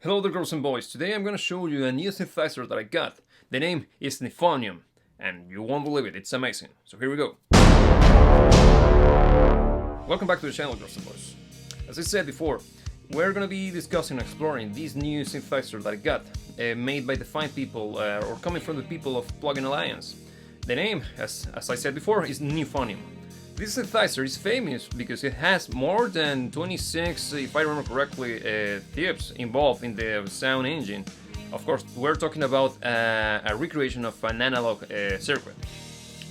Hello there girls and boys, today I'm gonna show you a new synthesizer that I got. The name is Knifonium, and you won't believe it, it's amazing. So here we go. Welcome back to the channel girls and boys. As I said before, we're gonna be discussing and exploring this new synthesizer that I got, made by the fine people, or coming from the people of Plugin Alliance. The name, as I said before, is Knifonium. This synthesizer is famous because it has more than 26, if I remember correctly, tips involved in the sound engine. Of course, we're talking about a recreation of an analog circuit.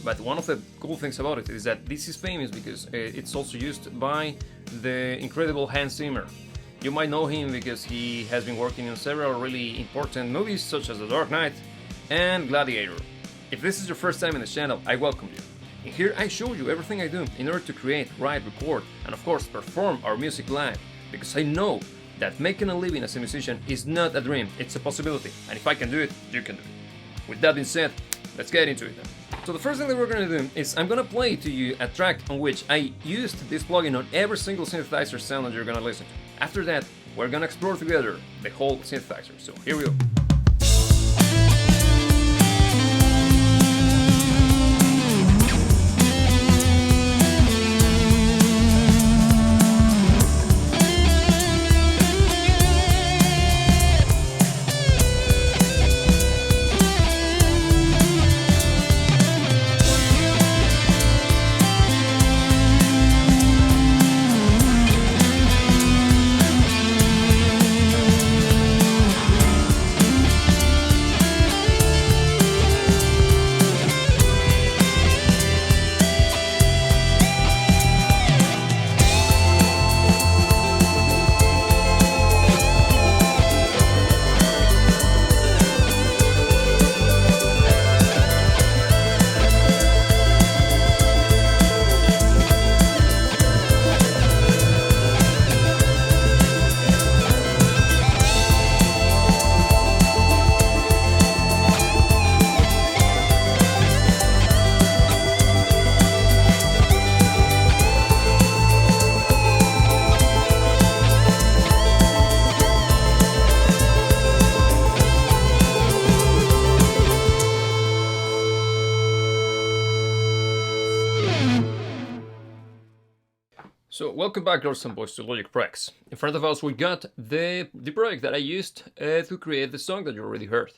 But one of the cool things about it is that this is famous because it's also used by the incredible Hans Zimmer. You might know him because he has been working on several really important movies such as The Dark Knight and Gladiator. If this is your first time in the channel, I welcome you. And here I show you everything I do in order to create, write, record, and of course perform our music live, because I know that making a living as a musician is not a dream, it's a possibility, and if I can do it, you can do it. With that being said, let's get into it then. So the first thing that we're gonna do is I'm gonna play to you a track on which I used this plugin on every single synthesizer sound that you're gonna listen to. After that, we're gonna explore together the whole synthesizer, so here we go. So welcome back girls and boys to Logic Prex. In front of us we got the project that I used to create the song that you already heard.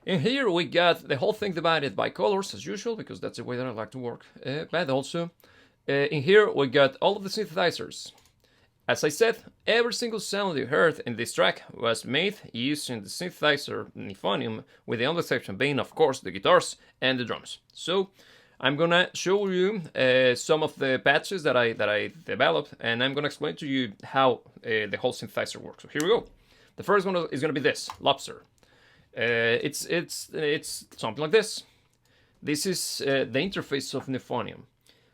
In here we got the whole thing divided by colors as usual, because that's the way that I like to work. But also in here we got all of the synthesizers. As I said, every single sound you heard in this track was made using the synthesizer Knifonium, with the only exception being of course the guitars and the drums. So I'm gonna show you some of the patches that I developed, and I'm gonna explain to you how the whole synthesizer works. So here we go. The first one is gonna be this Lobster. It's something like this. This is the interface of Knifonium.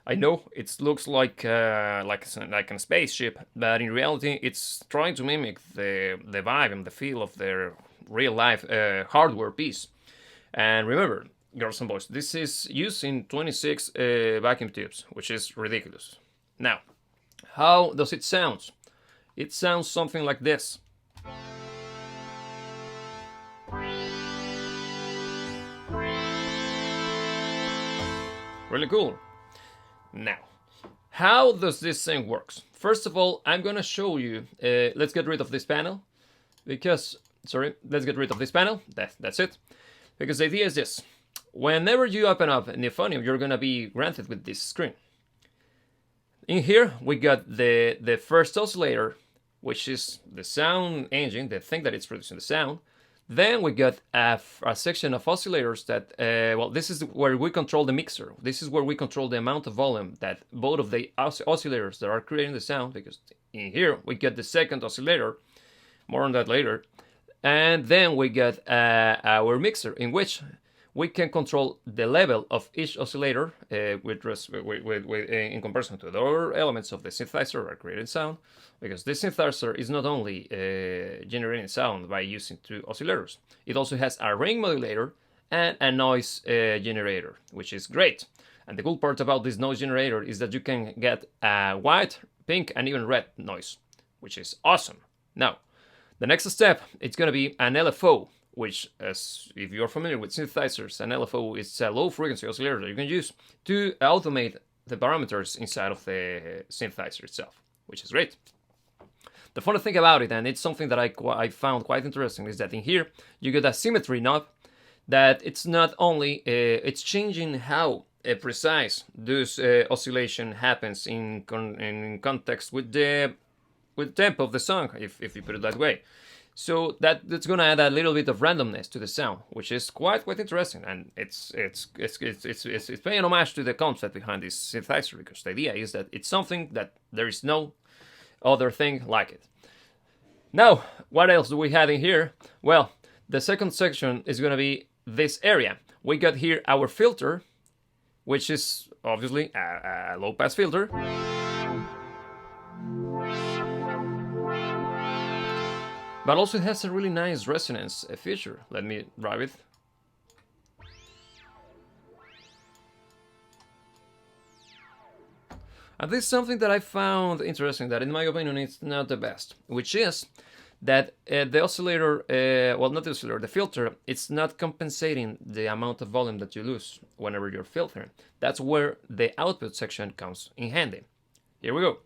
I know it looks like a spaceship, but in reality it's trying to mimic the vibe and the feel of their real life hardware piece. And remember, girls and boys, this is using 26 vacuum tubes, which is ridiculous. Now, how does it sound? It sounds something like this. Really cool. Now, how does this thing works? First of all, I'm gonna show you, let's get rid of this panel, because, let's get rid of this panel, that's it. Because the idea is this. Whenever you open up Knifonium, you're gonna be granted with this screen. In here, we got the first oscillator, which is the sound engine, the thing that it's producing the sound. Then we got a section of oscillators that, well, this is where we control the mixer. This is where we control the amount of volume that both of the oscillators that are creating the sound, because in here we get the second oscillator, more on that later. And then we got our mixer, in which we can control the level of each oscillator in comparison to the other elements of the synthesizer that are creating sound, because this synthesizer is not only generating sound by using two oscillators, it also has a ring modulator and a noise generator, which is great. And the cool part about this noise generator is that you can get a white, pink, and even red noise, which is awesome. Now, The next step, it's going to be an LFO, which, as if you're familiar with synthesizers, an LFO is a low frequency oscillator that you can use to automate the parameters inside of the synthesizer itself, which is great. The funny thing about it, and it's something that I found quite interesting, is that in here you get a symmetry knob that it's not only it's changing how precise this oscillation happens in context with the tempo of the song, if you put it that way. So that's gonna add a little bit of randomness to the sound, which is quite interesting, and it's paying homage to the concept behind this synthesizer, because the idea is that it's something that there is no other thing like it. Now, what else do we have in here? Well, the second section is gonna be this area. We got here our filter, which is obviously a low pass filter. But also it has a really nice resonance feature. Let me drive it. And this is something that I found interesting, that in my opinion it's not the best, which is that the oscillator, well, not the oscillator, the filter, it's not compensating the amount of volume that you lose whenever you're filtering. That's where the output section comes in handy. Here we go.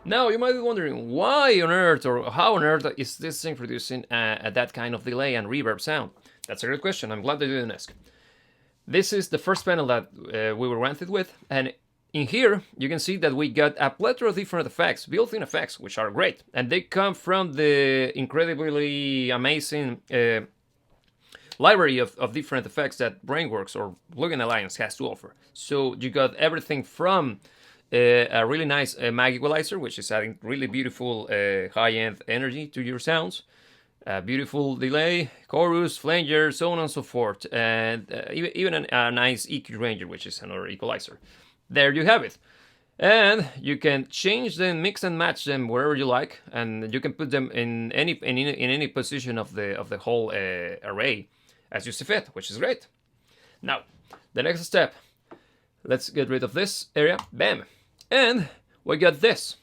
Now, you might be wondering, why on earth, or how on earth is this thing producing that kind of delay and reverb sound? That's a great question. I'm glad that you didn't ask. This is the first panel that we were granted with, and in here you can see that we got a plethora of different effects, built-in effects, which are great, and they come from the incredibly amazing library of different effects that Brainworks or Plugin Alliance has to offer. So you got everything from a really nice mag equalizer, which is adding really beautiful high-end energy to your sounds, beautiful delay, chorus, flanger, so on and so forth, and even a nice EQ ranger, which is another equalizer. There you have it. And you can change them, mix and match them wherever you like, and you can put them in any position of the whole array as you see fit, which is great. Now, the next step, let's get rid of this area, bam, and we got this.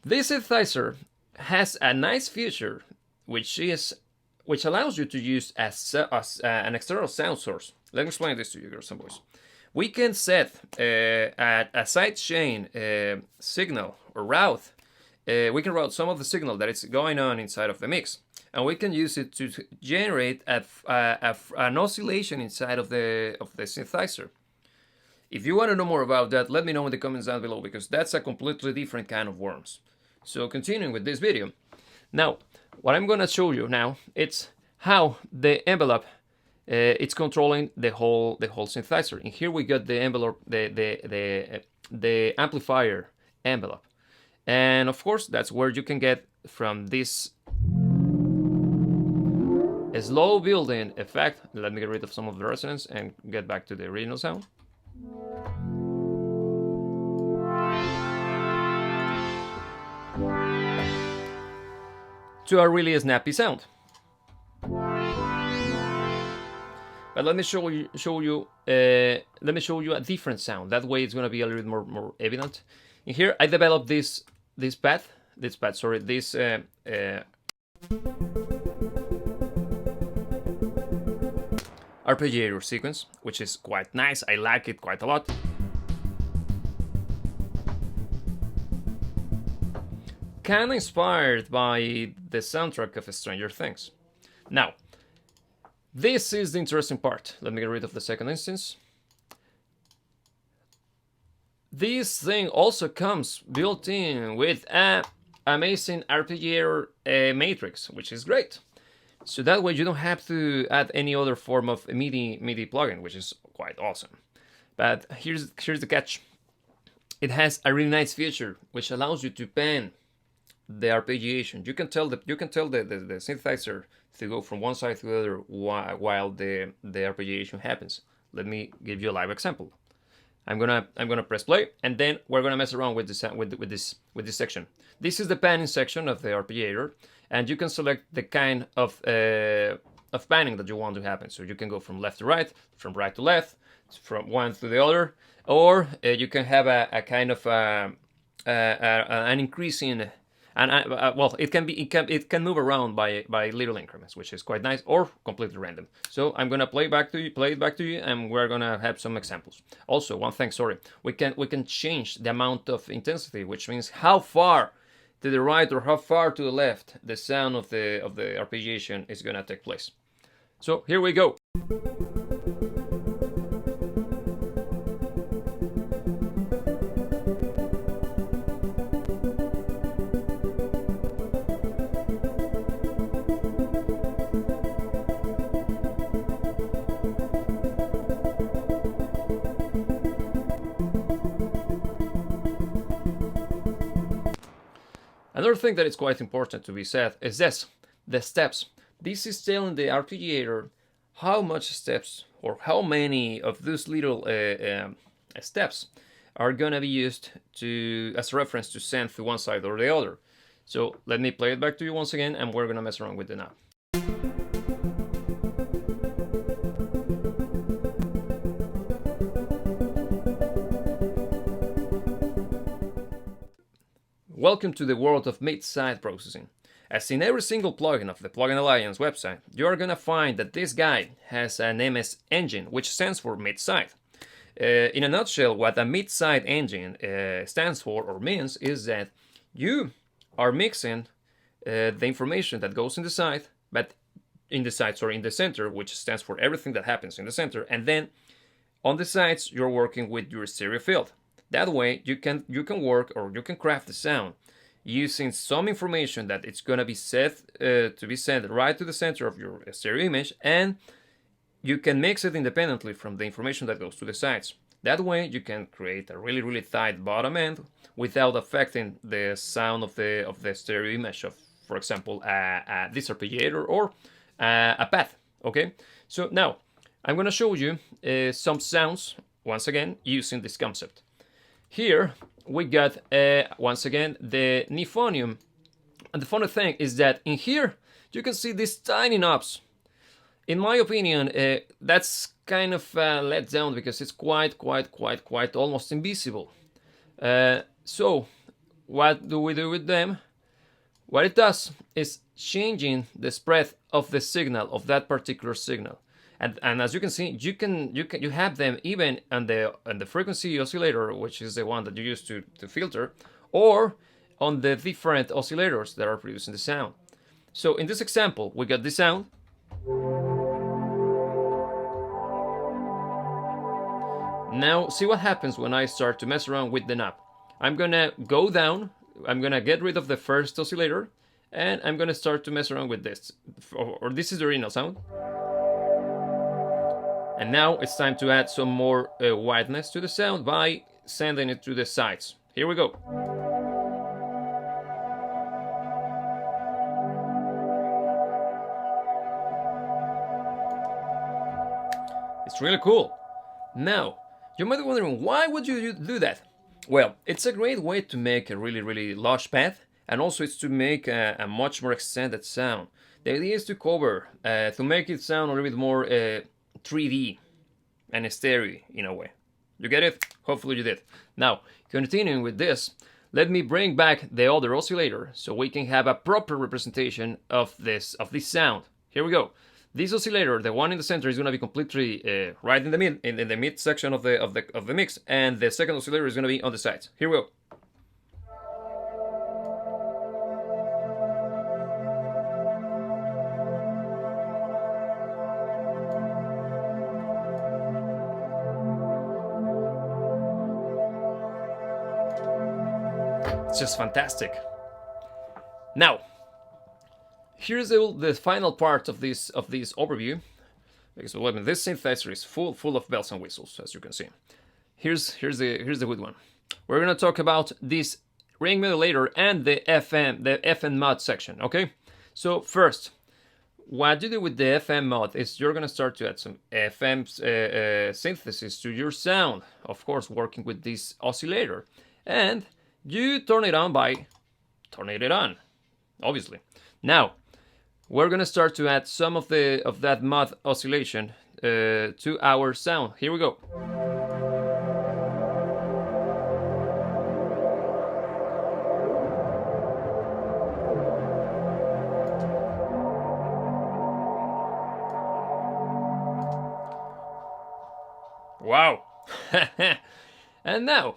This synthesizer has a nice feature, which allows you to use as an external sound source. Let me explain this to you, girls and boys. We can set a sidechain signal or route. We can route some of the signal that is going on inside of the mix, and we can use it to generate an oscillation inside of the synthesizer. If you want to know more about that, let me know in the comments down below, because that's a completely different kind of worms. So continuing with this video. Now, what I'm gonna show you now, it's how the envelope it's controlling the whole synthesizer. And here we got the envelope, the amplifier envelope, and of course that's where you can get from this slow building effect. Let me get rid of some of the resonance and get back to the original sound. To a really snappy sound. But let me show you a different sound. That way it's gonna be a little bit more evident. In here I developed this arpeggiator sequence, which is quite nice. I like it quite a lot. Kind of inspired by the soundtrack of Stranger Things. Now, this is the interesting part. Let me get rid of the second instance. This thing also comes built in with an amazing arpeggiator matrix, which is great. So that way you don't have to add any other form of MIDI plugin, which is quite awesome. But here's the catch. It has a really nice feature which allows you to pan the arpeggiation. You can tell the synthesizer to go from one side to the other while the arpeggiation happens. Let me give you a live example. I'm gonna press play, and then we're gonna mess around with this section. This is the panning section of the arpeggiator, and you can select the kind of panning that you want to happen. So you can go from left to right, from right to left, from one to the other, or you can have a kind of an increasing, and well, it can move around by little increments, which is quite nice, or completely random. So I'm gonna play it back to you, and we're gonna have some examples. Also, one thing, sorry, we can change the amount of intensity, which means how far to the right or how far to the left the sound of the arpeggiation is gonna take place. So here we go. Another thing that is quite important to be said is this, the steps. This is telling the arpeggiator how much steps or how many of those little steps are gonna be used as reference to send to one side or the other. So let me play it back to you once again, and we're gonna mess around with it now. Welcome to the world of mid-side processing. As in every single plugin of the Plugin Alliance website, you are gonna find that this guy has an MS engine, which stands for mid-side. In a nutshell, what a mid-side engine stands for or means is that you are mixing the information that goes in the side, but in the center, which stands for everything that happens in the center, and then on the sides you're working with your stereo field. That way you can work, or you can craft the sound using some information that it's gonna be set to be sent right to the center of your stereo image, and you can mix it independently from the information that goes to the sides. That way you can create a really tight bottom end without affecting the sound of the stereo image of, for example, this arpeggiator or a path. Okay, so now I'm gonna show you some sounds once again using this concept. Here we got once again the Knifonium, and the funny thing is that in here you can see these tiny knobs. In my opinion, that's kind of let down because it's quite almost invisible. So what do we do with them? What it does is changing the spread of the signal, of that particular signal. And as you can see, you have them even on the frequency oscillator, which is the one that you use to filter, or on the different oscillators that are producing the sound. So in this example, we got this sound. Now see what happens when I start to mess around with the knob. I'm gonna go down, I'm gonna get rid of the first oscillator, and I'm gonna start to mess around with this. Or this is the original sound. And now it's time to add some more wideness to the sound by sending it to the sides. Here we go. It's really cool. Now, you might be wondering, why would you do that? Well, it's a great way to make a really lush path, and also it's to make a much more extended sound. The idea is to cover, to make it sound a little bit more 3D and stereo in a way. You get it? Hopefully you did. Now, continuing with this, let me bring back the other oscillator so we can have a proper representation of this sound. Here we go. This oscillator, the one in the center, is going to be completely right in the mid section of the mix, and the second oscillator is going to be on the sides. Here we go. It's just fantastic. Now, here's the final part of this overview, because this synthesizer is full of bells and whistles, as you can see. Here's the good one. We're gonna talk about this ring modulator and the FM mod section. Okay, so first, what you do with the FM mod is you're gonna start to add some FM synthesis to your sound. Of course, working with this oscillator, and you turn it on by turning it on, obviously. Now, we're gonna start to add some of that mod oscillation to our sound. Here we go. Wow! And now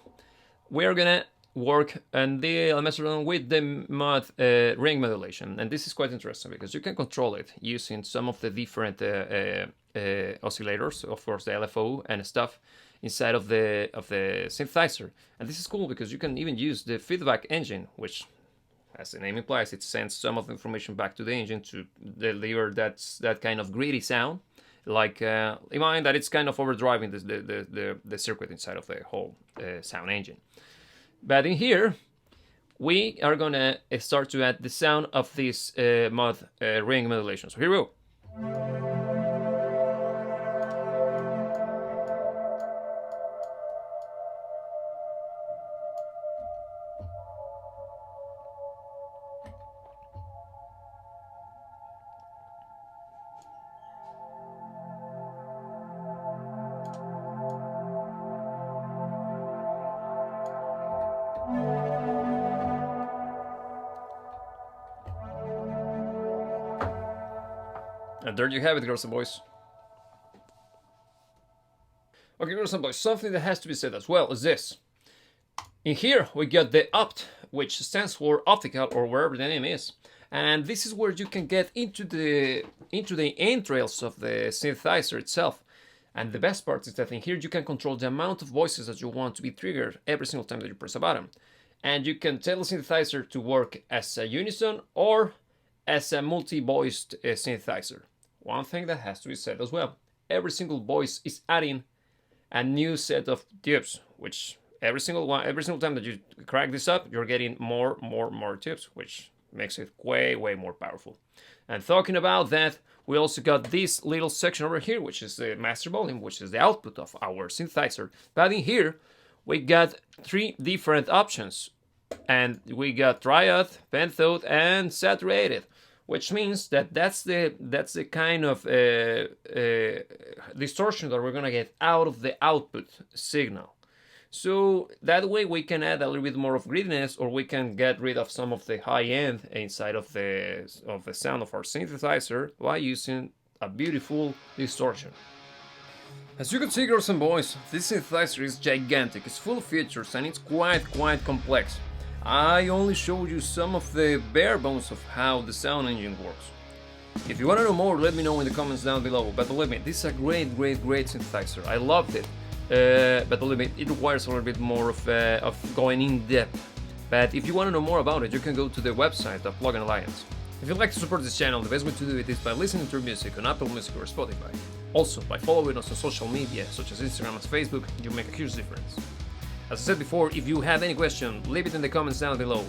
we're gonna work and mess around with the mod ring modulation, and this is quite interesting because you can control it using some of the different oscillators, of course the LFO and stuff inside of the synthesizer. And this is cool because you can even use the feedback engine, which, as the name implies, it sends some of the information back to the engine to deliver that kind of gritty sound. Like, imagine that it's kind of overdriving the circuit inside of the whole sound engine. But in here, we are gonna start to add the sound of this mod ring modulation. So here we go. And there you have it, girls and boys. Okay, girls and boys, something that has to be said as well is this. In here, we got the opt, which stands for optical, or wherever the name is. And this is where you can get into the entrails of the synthesizer itself. And the best part is that in here you can control the amount of voices that you want to be triggered every single time that you press a button. And you can tell the synthesizer to work as a unison or as a multi-voiced synthesizer. One thing that has to be said as well, every single voice is adding a new set of tubes, which every single time that you crack this up, you're getting more tubes, which makes it way more powerful. And talking about that, we also got this little section over here, which is the master volume, which is the output of our synthesizer. But in here, we got 3 different options, and we got triode, pentoed, and saturated. Which means that that's the kind of distortion that we're gonna get out of the output signal. So that way we can add a little bit more of grittiness, or we can get rid of some of the high end inside of the sound of our synthesizer by using a beautiful distortion. As you can see, girls and boys, this synthesizer is gigantic. It's full of features and it's quite complex. I only showed you some of the bare bones of how the sound engine works. If you want to know more, let me know in the comments down below. But believe me, this is a great synthesizer. I loved it. But believe me, it requires a little bit more of going in depth. But if you want to know more about it, you can go to the website of Plugin Alliance. If you'd like to support this channel, the best way to do it is by listening to our music on Apple Music or Spotify. Also, by following us on social media, such as Instagram and Facebook, you make a huge difference. As I said before, if you have any question, leave it in the comments down below.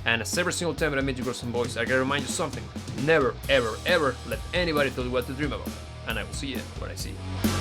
And as every single time that I meet you, girls and boys, I gotta remind you something. Never, ever let anybody tell you what to dream about. And I will see you when I see you.